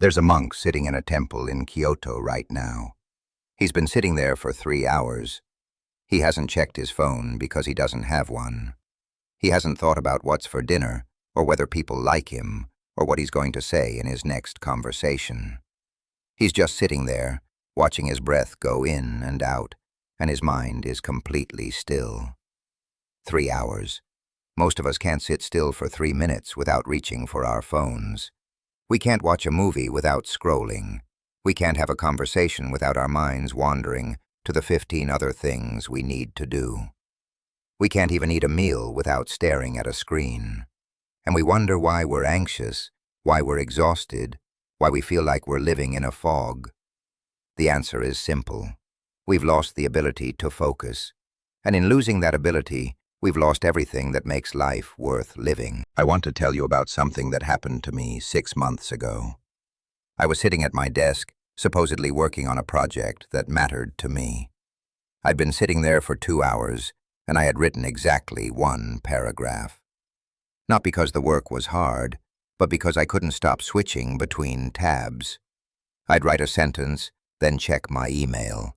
There's a monk sitting in a temple in Kyoto right now. He's been sitting there for 3 hours. He hasn't checked his phone because he doesn't have one. He hasn't thought about what's for dinner, or whether people like him, or what he's going to say in his next conversation. He's just sitting there, watching his breath go in and out, and his mind is completely still. 3 hours. Most of us can't sit still for 3 minutes without reaching for our phones. We can't watch a movie without scrolling. We can't have a conversation without our minds wandering to the 15 other things we need to do. We can't even eat a meal without staring at a screen. And we wonder why we're anxious, why we're exhausted, why we feel like we're living in a fog. The answer is simple. We've lost the ability to focus. And in losing that ability, we've lost everything that makes life worth living. I want to tell you about something that happened to me 6 months ago. I was sitting at my desk, supposedly working on a project that mattered to me. I'd been sitting there for 2 hours, and I had written exactly 1 paragraph. Not because the work was hard, but because I couldn't stop switching between tabs. I'd write a sentence, then check my email.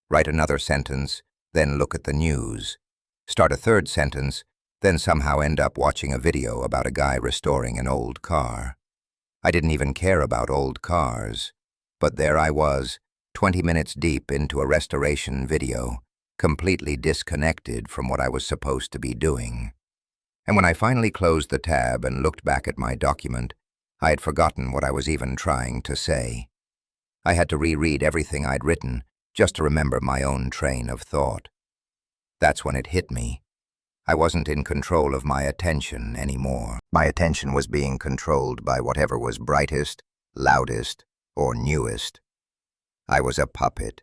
Write another sentence, then look at the news. Start a third sentence, then somehow end up watching a video about a guy restoring an old car. I didn't even care about old cars, but there I was, 20 minutes deep into a restoration video, completely disconnected from what I was supposed to be doing. And when I finally closed the tab and looked back at my document, I had forgotten what I was even trying to say. I had to reread everything I'd written just to remember my own train of thought. That's when it hit me. I wasn't in control of my attention anymore. My attention was being controlled by whatever was brightest, loudest, or newest. I was a puppet,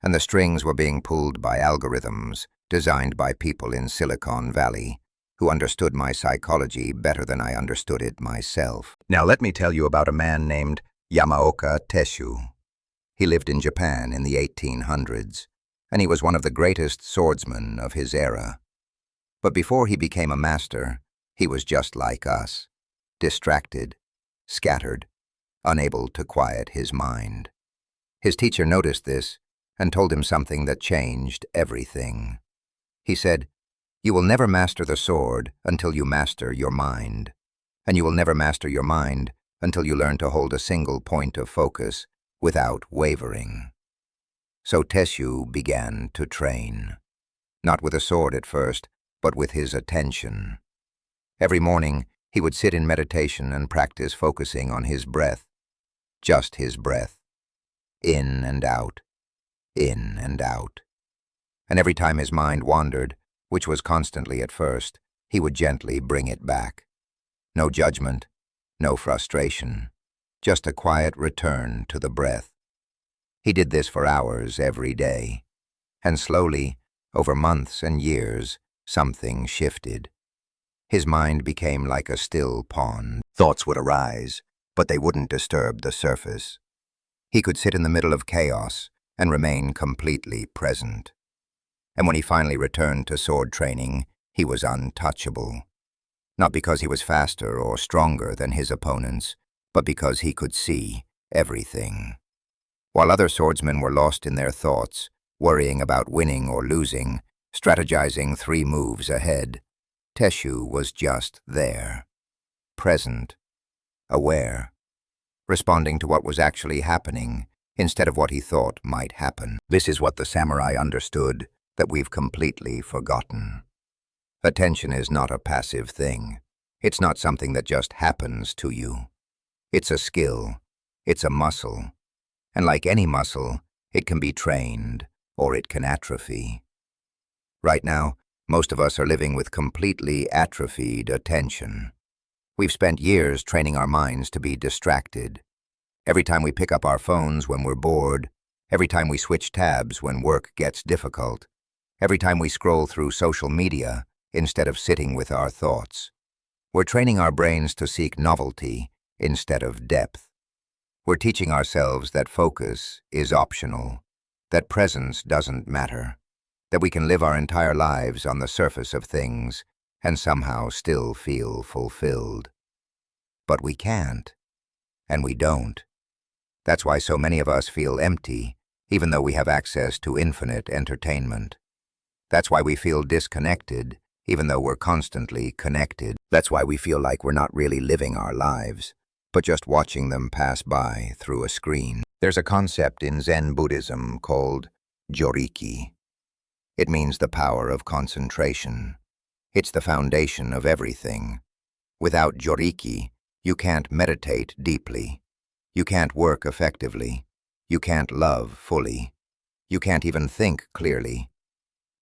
and the strings were being pulled by algorithms designed by people in Silicon Valley who understood my psychology better than I understood it myself. Now let me tell you about a man named Yamaoka Tesshu. He lived in Japan in the 1800s. And he was one of the greatest swordsmen of his era. But before he became a master, he was just like us, distracted, scattered, unable to quiet his mind. His teacher noticed this and told him something that changed everything. He said, "You will never master the sword until you master your mind, and you will never master your mind until you learn to hold a single point of focus without wavering." So Tesshu began to train. Not with a sword at first, but with his attention. Every morning, he would sit in meditation and practice focusing on his breath. Just his breath. In and out. In and out. And every time his mind wandered, which was constantly at first, he would gently bring it back. No judgment, no frustration. Just a quiet return to the breath. He did this for hours every day, and slowly, over months and years, something shifted. His mind became like a still pond. Thoughts would arise, but they wouldn't disturb the surface. He could sit in the middle of chaos and remain completely present. And when he finally returned to sword training, he was untouchable. Not because he was faster or stronger than his opponents, but because he could see everything. While other swordsmen were lost in their thoughts, worrying about winning or losing, strategizing 3 moves ahead, Tesshu was just there, present, aware, responding to what was actually happening instead of what he thought might happen. This is what the samurai understood that we've completely forgotten. Attention is not a passive thing. It's not something that just happens to you. It's a skill. It's a muscle. And like any muscle, it can be trained, or it can atrophy. Right now, most of us are living with completely atrophied attention. We've spent years training our minds to be distracted. Every time we pick up our phones when we're bored, every time we switch tabs when work gets difficult, every time we scroll through social media instead of sitting with our thoughts. We're training our brains to seek novelty instead of depth. We're teaching ourselves that focus is optional, that presence doesn't matter, that we can live our entire lives on the surface of things and somehow still feel fulfilled. But we can't, and we don't. That's why so many of us feel empty, even though we have access to infinite entertainment. That's why we feel disconnected, even though we're constantly connected. That's why we feel like we're not really living our lives, but just watching them pass by through a screen. There's a concept in Zen Buddhism called joriki. It means the power of concentration. It's the foundation of everything. Without joriki, you can't meditate deeply. You can't work effectively. You can't love fully. You can't even think clearly.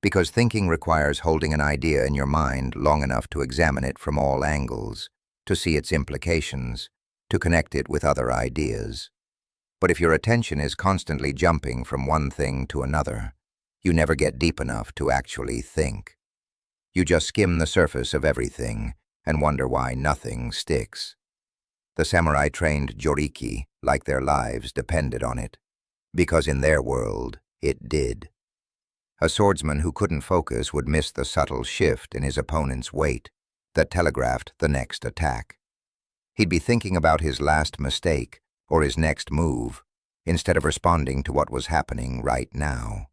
Because thinking requires holding an idea in your mind long enough to examine it from all angles, to see its implications, to connect it with other ideas. But if your attention is constantly jumping from one thing to another, you never get deep enough to actually think. You just skim the surface of everything and wonder why nothing sticks. The samurai trained joriki like their lives depended on it, because in their world, it did. A swordsman who couldn't focus would miss the subtle shift in his opponent's weight that telegraphed the next attack. He'd be thinking about his last mistake or his next move instead of responding to what was happening right now.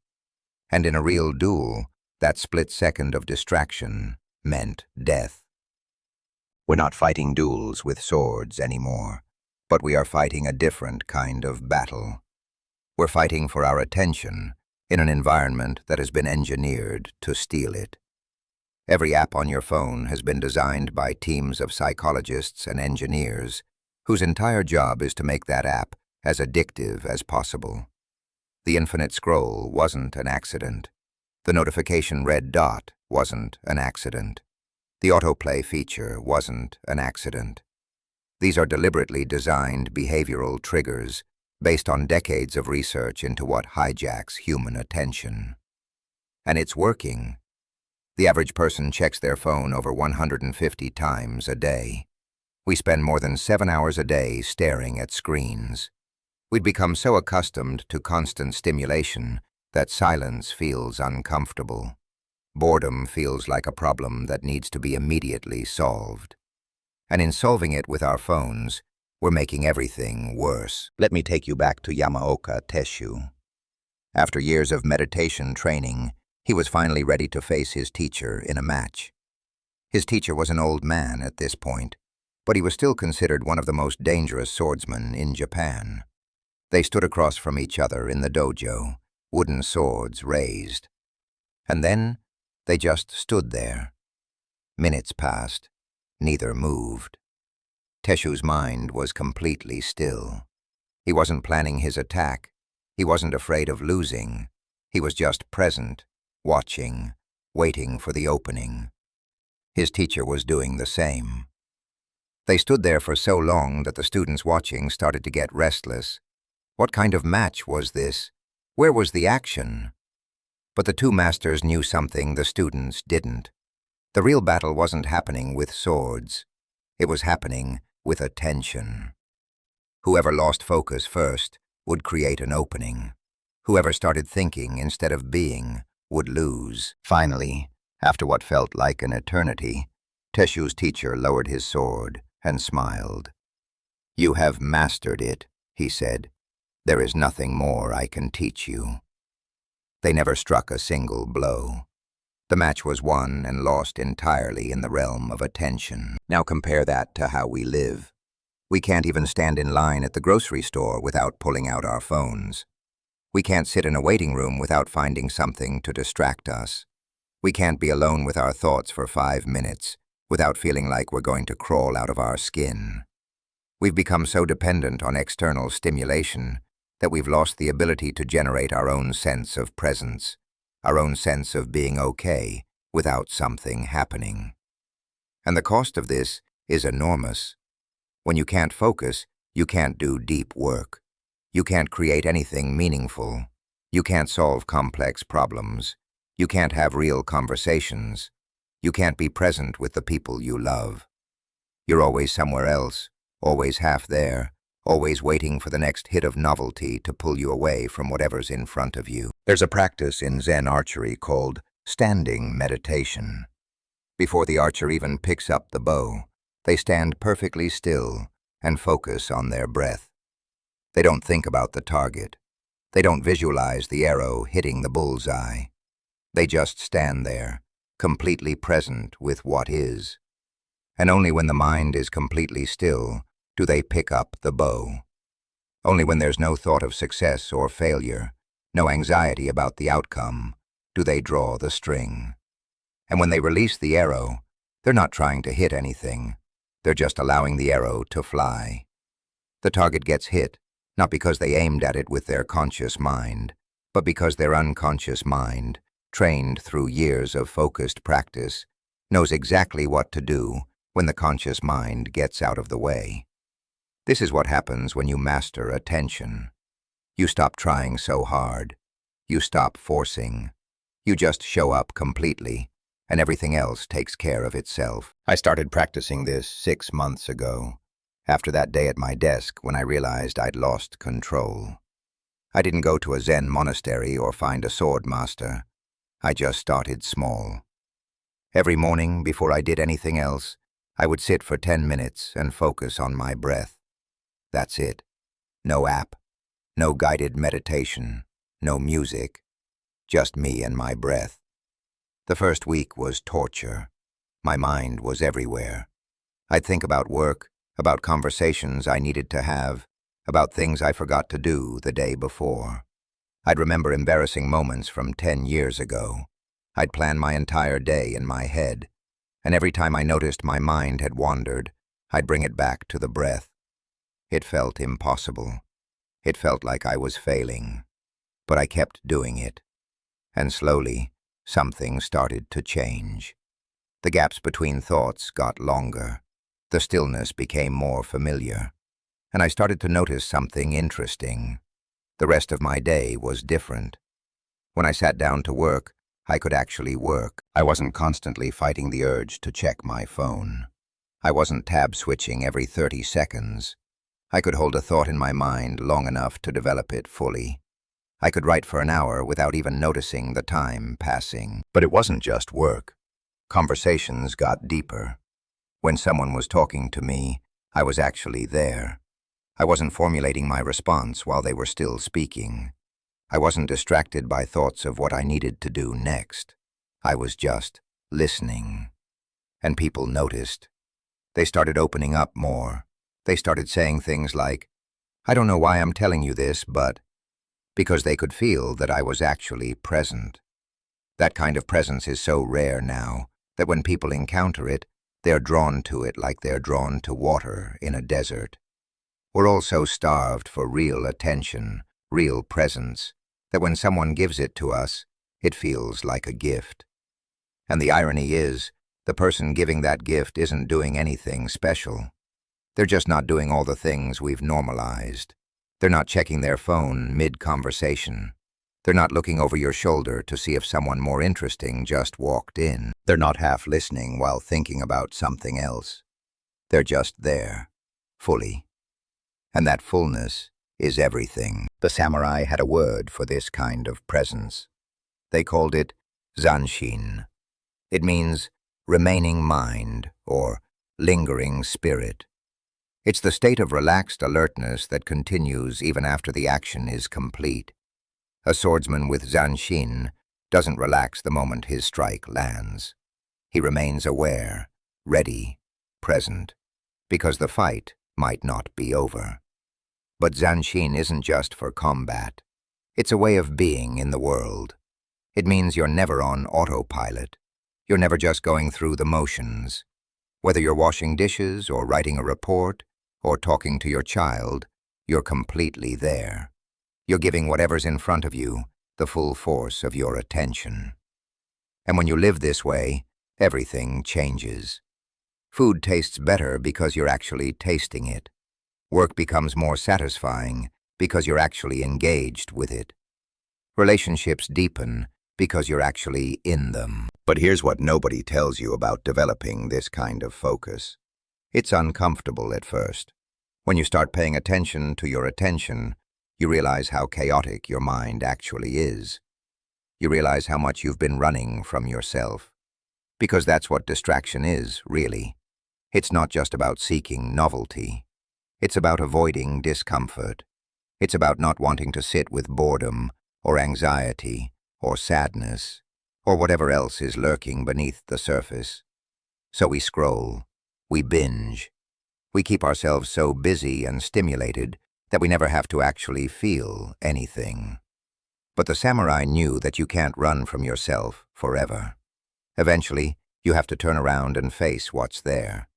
And in a real duel, that split second of distraction meant death. We're not fighting duels with swords anymore, but we are fighting a different kind of battle. We're fighting for our attention in an environment that has been engineered to steal it. Every app on your phone has been designed by teams of psychologists and engineers whose entire job is to make that app as addictive as possible. The infinite scroll wasn't an accident. The notification red dot wasn't an accident. The autoplay feature wasn't an accident. These are deliberately designed behavioral triggers based on decades of research into what hijacks human attention. And it's working. The average person checks their phone over 150 times a day. We spend more than 7 hours a day staring at screens. We'd become so accustomed to constant stimulation that silence feels uncomfortable. Boredom feels like a problem that needs to be immediately solved. And in solving it with our phones, we're making everything worse. Let me take you back to Yamaoka Tesshu. After years of meditation training, he was finally ready to face his teacher in a match. His teacher was an old man at this point, but he was still considered one of the most dangerous swordsmen in Japan. They stood across from each other in the dojo, wooden swords raised. And then they just stood there. Minutes passed. Neither moved. Tesshu's mind was completely still. He wasn't planning his attack. He wasn't afraid of losing. He was just present, watching, waiting for the opening. His teacher was doing the same. They stood there for so long that the students watching started to get restless. What kind of match was this? Where was the action? But the two masters knew something the students didn't. The real battle wasn't happening with swords. It was happening with attention. Whoever lost focus first would create an opening. Whoever started thinking instead of being would lose. Finally, after what felt like an eternity, Tesshu's teacher lowered his sword and smiled. "You have mastered it," he said. "There is nothing more I can teach you." They never struck a single blow. The match was won and lost entirely in the realm of attention. Now compare that to how we live. We can't even stand in line at the grocery store without pulling out our phones. We can't sit in a waiting room without finding something to distract us. We can't be alone with our thoughts for 5 minutes without feeling like we're going to crawl out of our skin. We've become so dependent on external stimulation that we've lost the ability to generate our own sense of presence, our own sense of being okay without something happening. And the cost of this is enormous. When you can't focus, you can't do deep work. You can't create anything meaningful. You can't solve complex problems. You can't have real conversations. You can't be present with the people you love. You're always somewhere else, always half there, always waiting for the next hit of novelty to pull you away from whatever's in front of you. There's a practice in Zen archery called standing meditation. Before the archer even picks up the bow, they stand perfectly still and focus on their breath. They don't think about the target. They don't visualize the arrow hitting the bullseye. They just stand there, completely present with what is. And only when the mind is completely still do they pick up the bow. Only when there's no thought of success or failure, no anxiety about the outcome, do they draw the string. And when they release the arrow, they're not trying to hit anything. They're just allowing the arrow to fly. The target gets hit, not because they aimed at it with their conscious mind, but because their unconscious mind, trained through years of focused practice, knows exactly what to do when the conscious mind gets out of the way. This is what happens when you master attention. You stop trying so hard. You stop forcing. You just show up completely, and everything else takes care of itself. I started practicing this 6 months ago, after that day at my desk when I realized I'd lost control. I didn't go to a Zen monastery or find a sword master. I just started small. Every morning, before I did anything else, I would sit for 10 minutes and focus on my breath. That's it. No app, no guided meditation, no music, just me and my breath. The first week was torture. My mind was everywhere. I'd think about work, about conversations I needed to have, about things I forgot to do the day before. I'd remember embarrassing moments from 10 years ago. I'd plan my entire day in my head, and every time I noticed my mind had wandered, I'd bring it back to the breath. It felt impossible. It felt like I was failing. But I kept doing it. And slowly, something started to change. The gaps between thoughts got longer. The stillness became more familiar. And I started to notice something interesting. The rest of my day was different. When I sat down to work, I could actually work. I wasn't constantly fighting the urge to check my phone. I wasn't tab switching every 30 seconds. I could hold a thought in my mind long enough to develop it fully. I could write for an hour without even noticing the time passing. But it wasn't just work. Conversations got deeper. When someone was talking to me, I was actually there. I wasn't formulating my response while they were still speaking. I wasn't distracted by thoughts of what I needed to do next. I was just listening. And people noticed. They started opening up more. They started saying things like, "I don't know why I'm telling you this, but..." because they could feel that I was actually present. That kind of presence is so rare now that when people encounter it, they're drawn to it like they're drawn to water in a desert. We're all so starved for real attention, real presence, that when someone gives it to us, it feels like a gift. And the irony is, the person giving that gift isn't doing anything special. They're just not doing all the things we've normalized. They're not checking their phone mid-conversation. They're not looking over your shoulder to see if someone more interesting just walked in. They're not half listening while thinking about something else. They're just there, fully. And that fullness is everything. The samurai had a word for this kind of presence. They called it zanshin. It means remaining mind or lingering spirit. It's the state of relaxed alertness that continues even after the action is complete. A swordsman with zanshin doesn't relax the moment his strike lands. He remains aware, ready, present, because the fight might not be over. But zanshin isn't just for combat. It's a way of being in the world. It means you're never on autopilot. You're never just going through the motions. Whether you're washing dishes or writing a report or talking to your child, you're completely there. You're giving whatever's in front of you the full force of your attention. And when you live this way, everything changes. Food tastes better because you're actually tasting it. Work becomes more satisfying because you're actually engaged with it. Relationships deepen because you're actually in them. But here's what nobody tells you about developing this kind of focus. It's uncomfortable at first. When you start paying attention to your attention, you realize how chaotic your mind actually is. You realize how much you've been running from yourself. Because that's what distraction is, really. It's not just about seeking novelty. It's about avoiding discomfort. It's about not wanting to sit with boredom, or anxiety, or sadness, or whatever else is lurking beneath the surface. So we scroll, we binge, we keep ourselves so busy and stimulated that we never have to actually feel anything. But the samurai knew that you can't run from yourself forever. Eventually, you have to turn around and face what's there.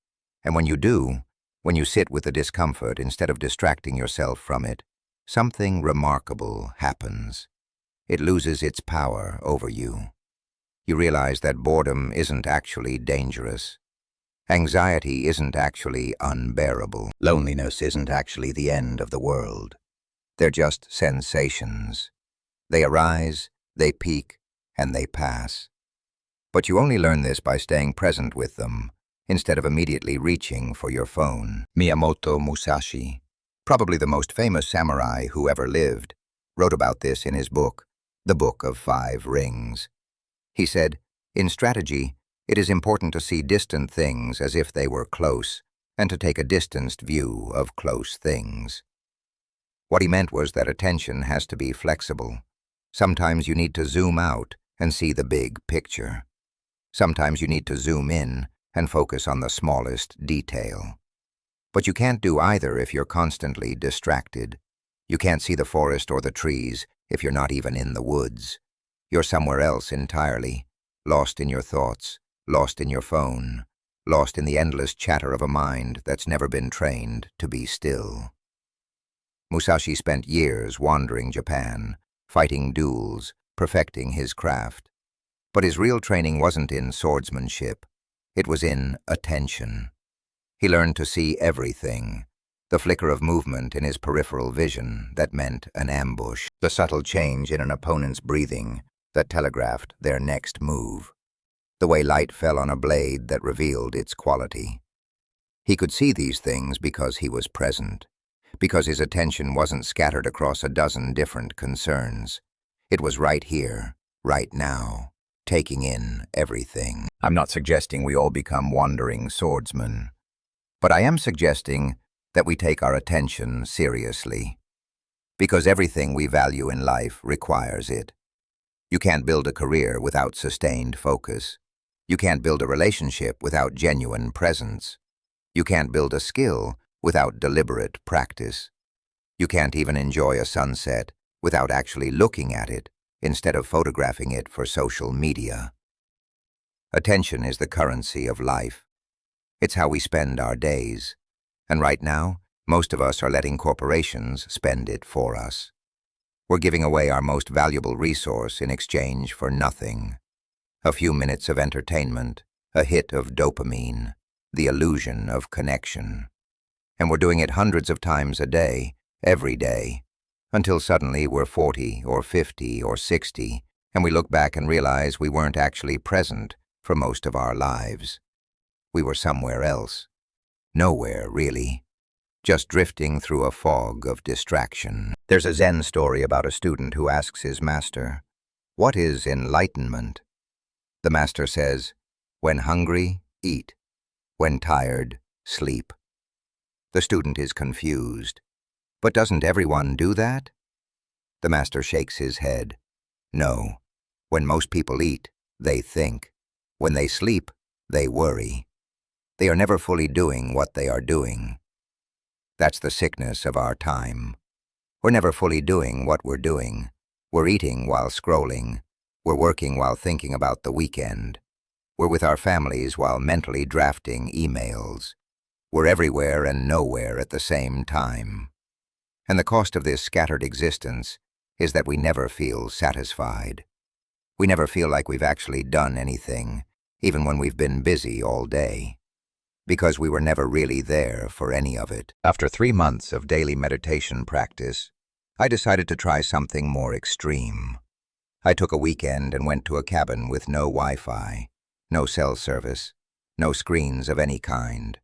And when you do, when you sit with the discomfort instead of distracting yourself from it, something remarkable happens. It loses its power over you. You realize that boredom isn't actually dangerous. Anxiety isn't actually unbearable. Loneliness isn't actually the end of the world. They're just sensations. They arise, they peak, and they pass. But you only learn this by staying present with them, instead of immediately reaching for your phone. Miyamoto Musashi, probably the most famous samurai who ever lived, wrote about this in his book, The Book of Five Rings. He said, "In strategy, it is important to see distant things as if they were close, and to take a distanced view of close things." What he meant was that attention has to be flexible. Sometimes you need to zoom out and see the big picture. Sometimes you need to zoom in and focus on the smallest detail. But you can't do either if you're constantly distracted. You can't see the forest or the trees if you're not even in the woods. You're somewhere else entirely, lost in your thoughts, lost in your phone, lost in the endless chatter of a mind that's never been trained to be still. Musashi spent years wandering Japan, fighting duels, perfecting his craft. But his real training wasn't in swordsmanship. It was in attention. He learned to see everything, the flicker of movement in his peripheral vision that meant an ambush, the subtle change in an opponent's breathing that telegraphed their next move, the way light fell on a blade that revealed its quality. He could see these things because he was present, because his attention wasn't scattered across a dozen different concerns. It was right here, right now, taking in everything. I'm not suggesting we all become wandering swordsmen, but I am suggesting that we take our attention seriously, because everything we value in life requires it. You can't build a career without sustained focus. You can't build a relationship without genuine presence. You can't build a skill without deliberate practice. You can't even enjoy a sunset without actually looking at it instead of photographing it for social media. Attention is the currency of life. It's how we spend our days. And right now, most of us are letting corporations spend it for us. We're giving away our most valuable resource in exchange for nothing. A few minutes of entertainment, a hit of dopamine, the illusion of connection. And we're doing it hundreds of times a day, every day, until suddenly we're 40 or 50 or 60, and we look back and realize we weren't actually present for most of our lives. We were somewhere else. Nowhere, really. Just drifting through a fog of distraction. There's a Zen story about a student who asks his master, "What is enlightenment?" The master says, "When hungry, eat. When tired, sleep." The student is confused. "But doesn't everyone do that?" The master shakes his head. "No. When most people eat, they think. When they sleep, they worry. They are never fully doing what they are doing. That's the sickness of our time. We're never fully doing what we're doing. We're eating while scrolling. We're working while thinking about the weekend. We're with our families while mentally drafting emails. We're everywhere and nowhere at the same time. And the cost of this scattered existence is that we never feel satisfied. We never feel like we've actually done anything, even when we've been busy all day, because we were never really there for any of it. After 3 months of daily meditation practice, I decided to try something more extreme. I took a weekend and went to a cabin with no Wi-Fi, no cell service, no screens of any kind.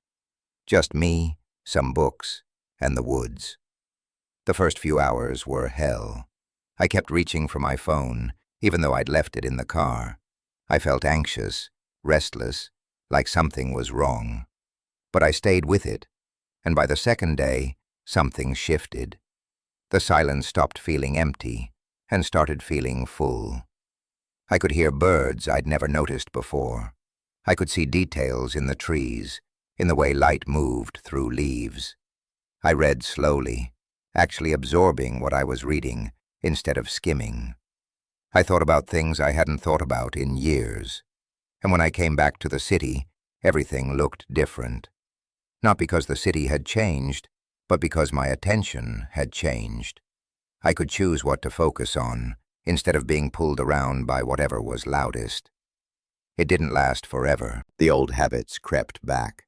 Just me, some books, and the woods. The first few hours were hell. I kept reaching for my phone, even though I'd left it in the car. I felt anxious, restless, like something was wrong. But I stayed with it, and by the second day, something shifted. The silence stopped feeling empty and started feeling full. I could hear birds I'd never noticed before. I could see details in the trees, in the way light moved through leaves. I read slowly, actually absorbing what I was reading instead of skimming. I thought about things I hadn't thought about in years. And when I came back to the city, everything looked different. Not because the city had changed, but because my attention had changed. I could choose what to focus on, instead of being pulled around by whatever was loudest. It didn't last forever. The old habits crept back.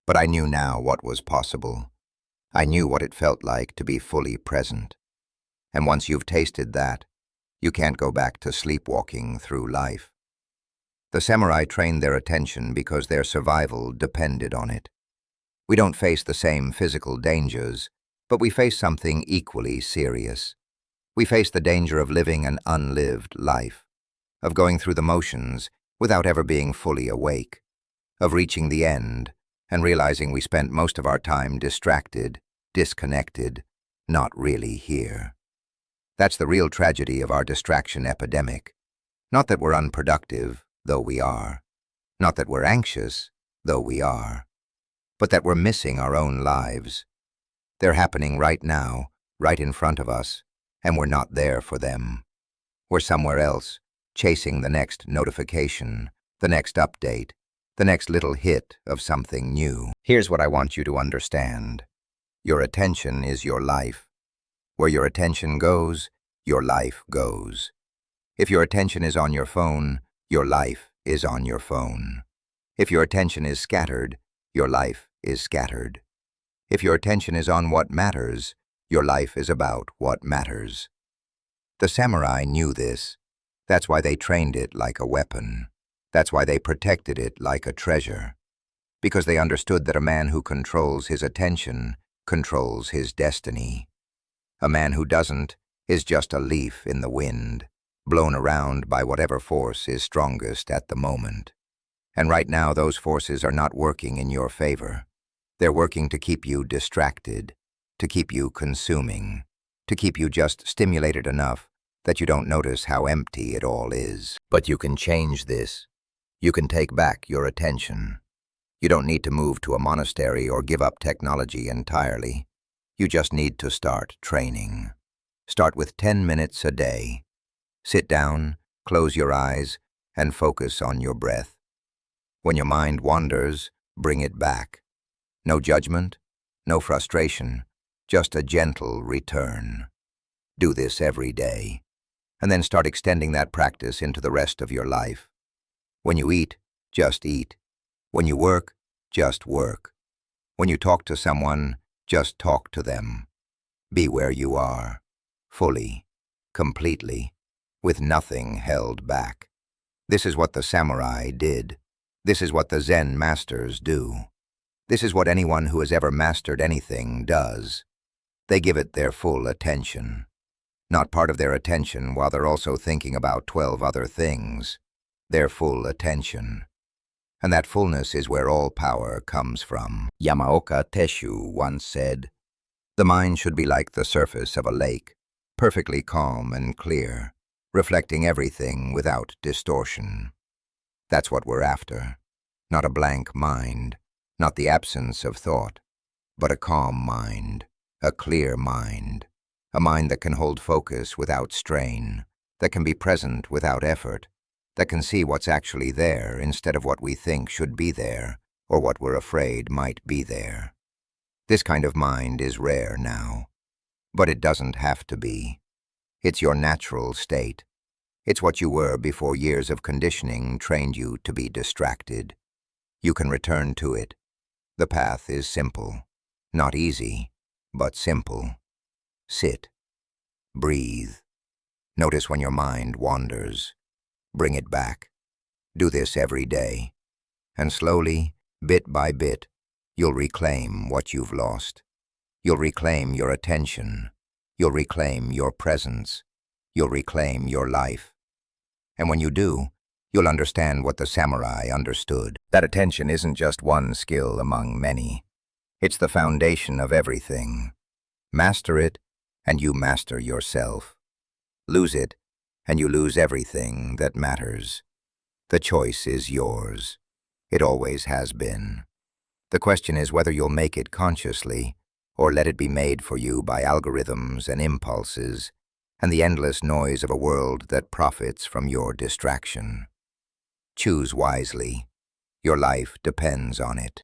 But I knew now what was possible. I knew what it felt like to be fully present. And once you've tasted that, you can't go back to sleepwalking through life. The samurai trained their attention because their survival depended on it. We don't face the same physical dangers, but we face something equally serious. We face the danger of living an unlived life, of going through the motions without ever being fully awake, of reaching the end and realizing we spent most of our time distracted, disconnected, not really here. That's the real tragedy of our distraction epidemic. Not that we're unproductive, though we are. Not that we're anxious, though we are. But that we're missing our own lives. They're happening right now, right in front of us, and we're not there for them. We're somewhere else, chasing the next notification, the next update, the next little hit of something new. Here's what I want you to understand. Your attention is your life. Where your attention goes, your life goes. If your attention is on your phone, your life is on your phone. If your attention is scattered, your life is scattered. If your attention is on what matters, your life is about what matters. The samurai knew this. That's why they trained it like a weapon. That's why they protected it like a treasure. Because they understood that a man who controls his attention controls his destiny. A man who doesn't is just a leaf in the wind, blown around by whatever force is strongest at the moment. And right now those forces are not working in your favor. They're working to keep you distracted, to keep you consuming, to keep you just stimulated enough that you don't notice how empty it all is. But you can change this. You can take back your attention. You don't need to move to a monastery or give up technology entirely. You just need to start training. Start with 10 minutes a day. Sit down, close your eyes, and focus on your breath. When your mind wanders, bring it back. No judgment, no frustration, just a gentle return. Do this every day, and then start extending that practice into the rest of your life. When you eat, just eat. When you work, just work. When you talk to someone, just talk to them. Be where you are, fully, completely, with nothing held back. This is what the samurai did. This is what the Zen masters do. This is what anyone who has ever mastered anything does. They give it their full attention. Not part of their attention while they're also thinking about 12 other things. Their full attention. And that fullness is where all power comes from. Yamaoka Tesshu once said, "The mind should be like the surface of a lake, perfectly calm and clear, reflecting everything without distortion." That's what we're after. Not a blank mind, not the absence of thought, but a calm mind, a clear mind, a mind that can hold focus without strain, that can be present without effort, that can see what's actually there instead of what we think should be there or what we're afraid might be there. This kind of mind is rare now, but it doesn't have to be. It's your natural state. It's what you were before years of conditioning trained you to be distracted. You can return to it. The path is simple. Not easy, but simple. Sit. Breathe. Notice when your mind wanders. Bring it back. Do this every day. And slowly, bit by bit, you'll reclaim what you've lost. You'll reclaim your attention. You'll reclaim your presence. You'll reclaim your life. And when you do, you'll understand what the samurai understood. That attention isn't just one skill among many. It's the foundation of everything. Master it, and you master yourself. Lose it, and you lose everything that matters. The choice is yours. It always has been. The question is whether you'll make it consciously, or let it be made for you by algorithms and impulses, and the endless noise of a world that profits from your distraction. Choose wisely. Your life depends on it.